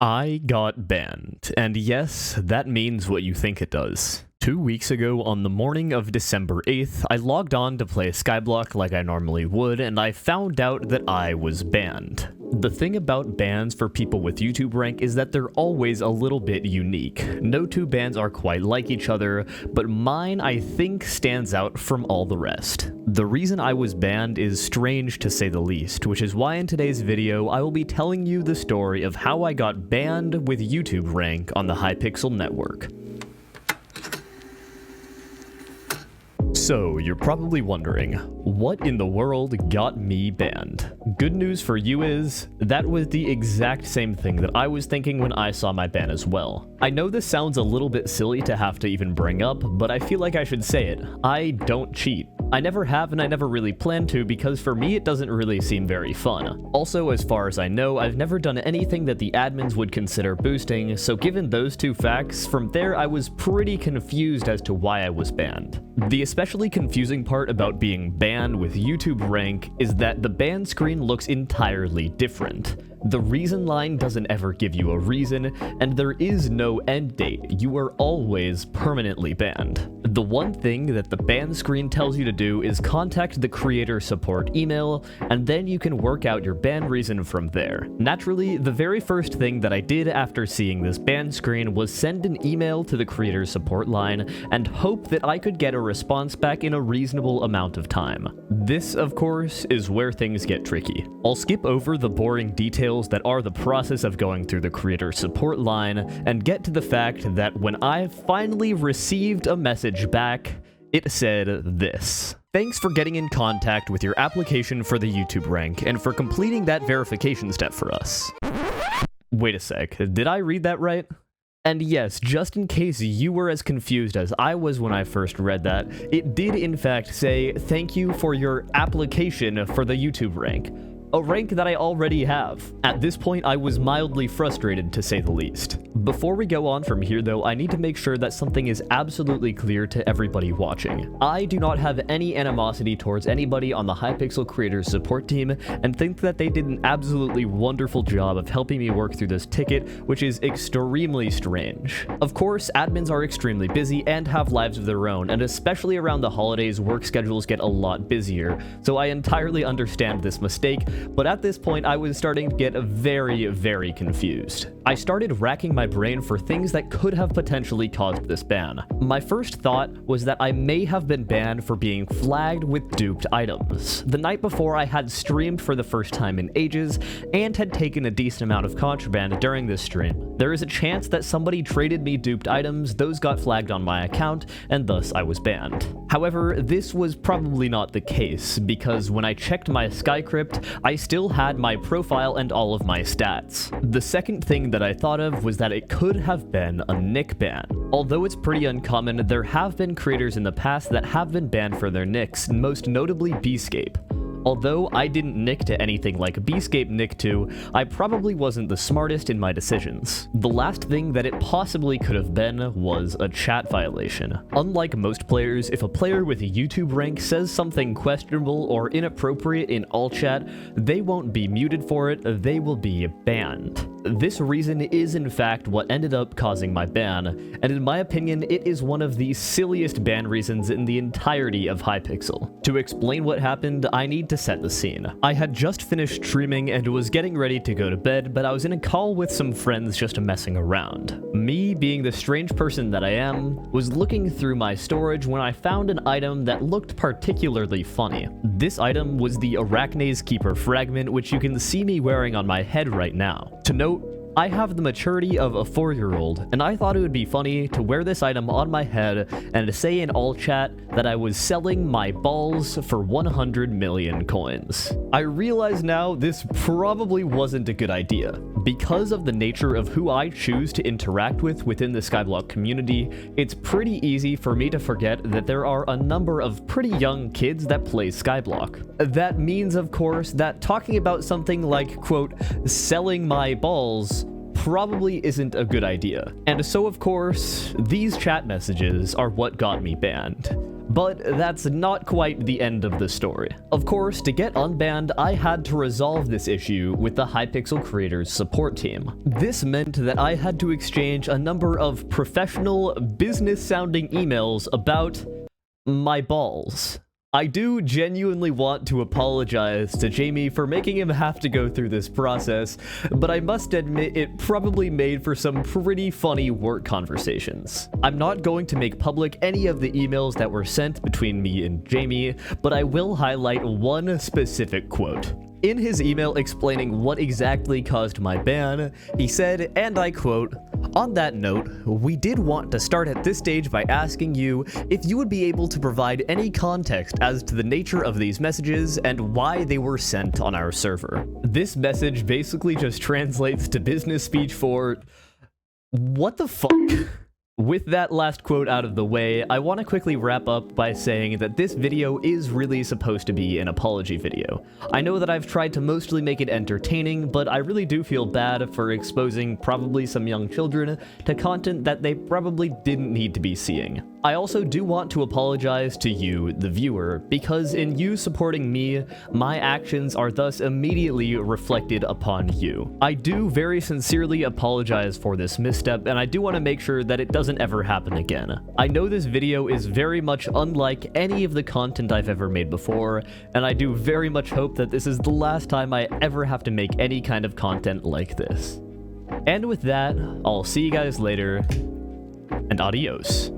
I got banned, and yes, that means what you think it does. 2 weeks ago, on the morning of December 8th, I logged on to play Skyblock like I normally would, and I found out that I was banned. The thing about bans for people with YouTube rank is that they're always a little bit unique. No two bans are quite like each other, but mine, I think, stands out from all the rest. The reason I was banned is strange to say the least, which is why in today's video I will be telling you the story of how I got banned with YouTube rank on the Hypixel network. So, you're probably wondering, what in the world got me banned? Good news for you is, that was the exact same thing that I was thinking when I saw my ban as well. I know this sounds a little bit silly to have to even bring up, but I feel like I should say it. I don't cheat. I never have and I never really plan to because for me it doesn't really seem very fun. Also, as far as I know, I've never done anything that the admins would consider boosting, so given those two facts, from there I was pretty confused as to why I was banned. The especially confusing part about being banned with YouTube rank is that the ban screen looks entirely different. The reason line doesn't ever give you a reason, and there is no end date. You are always permanently banned. The one thing that the ban screen tells you to do is contact the creator support email, and then you can work out your ban reason from there. Naturally, the very first thing that I did after seeing this ban screen was send an email to the creator support line and hope that I could get a response back in a reasonable amount of time. This, of course, is where things get tricky. I'll skip over the boring details that are the process of going through the creator support line and get to the fact that when I finally received a message back, it said this: "Thanks for getting in contact with your application for the YouTube rank and for completing that verification step for us." Wait a sec, did I read that right? And yes, just in case you were as confused as I was when I first read that, it did in fact say, "Thank you for your application for the YouTube rank." A rank that I already have. At this point, I was mildly frustrated, to say the least. Before we go on from here though, I need to make sure that something is absolutely clear to everybody watching. I do not have any animosity towards anybody on the Hypixel creators support team, and think that they did an absolutely wonderful job of helping me work through this ticket, which is extremely strange. Of course, admins are extremely busy and have lives of their own, and especially around the holidays, work schedules get a lot busier, so I entirely understand this mistake. But at this point, I was starting to get very confused. I started racking my brain for things that could have potentially caused this ban. My first thought was that I may have been banned for being flagged with duped items. The night before, I had streamed for the first time in ages and had taken a decent amount of contraband during this stream. There is a chance that somebody traded me duped items, those got flagged on my account, and thus I was banned. However, this was probably not the case, because when I checked my Skycrypt, I still had my profile and all of my stats. The second thing that I thought of was that it could have been a nick ban. Although it's pretty uncommon, there have been creators in the past that have been banned for their nicks, most notably Bscape. Although I didn't nick to anything like Bscape nicked to, I probably wasn't the smartest in my decisions. The last thing that it possibly could have been was a chat violation. Unlike most players, if a player with a YouTube rank says something questionable or inappropriate in all chat, they won't be muted for it, they will be banned. This reason is in fact what ended up causing my ban, and in my opinion, it is one of the silliest ban reasons in the entirety of Hypixel. To explain what happened, I need to set the scene. I had just finished streaming and was getting ready to go to bed, but I was in a call with some friends just messing around. Me, being the strange person that I am, was looking through my storage when I found an item that looked particularly funny. This item was the Arachne's Keeper fragment, which you can see me wearing on my head right now. To note, I have the maturity of a 4-year-old, and I thought it would be funny to wear this item on my head and to say in all chat that I was selling my balls for 100 million coins. I realize now this probably wasn't a good idea. Because of the nature of who I choose to interact with within the Skyblock community, it's pretty easy for me to forget that there are a number of pretty young kids that play Skyblock. That means, of course, that talking about something like, quote, selling my balls probably isn't a good idea. And so, of course, these chat messages are what got me banned. But that's not quite the end of the story. Of course, to get unbanned, I had to resolve this issue with the Hypixel creators support team. This meant that I had to exchange a number of professional, business-sounding emails about my balls. I do genuinely want to apologize to Jamie for making him have to go through this process, but I must admit it probably made for some pretty funny work conversations. I'm not going to make public any of the emails that were sent between me and Jamie, but I will highlight one specific quote. In his email explaining what exactly caused my ban, he said, and I quote, "On that note, we did want to start at this stage by asking you if you would be able to provide any context as to the nature of these messages and why they were sent on our server." This message basically just translates to business speech for, what the fuck? With that last quote out of the way, I want to quickly wrap up by saying that this video is really supposed to be an apology video. I know that I've tried to mostly make it entertaining, but I really do feel bad for exposing probably some young children to content that they probably didn't need to be seeing. I also do want to apologize to you, the viewer, because in you supporting me, my actions are thus immediately reflected upon you. I do very sincerely apologize for this misstep, and I do want to make sure that it doesn't ever happen again. I know this video is very much unlike any of the content I've ever made before, and I do very much hope that this is the last time I ever have to make any kind of content like this. And with that, I'll see you guys later, and adios.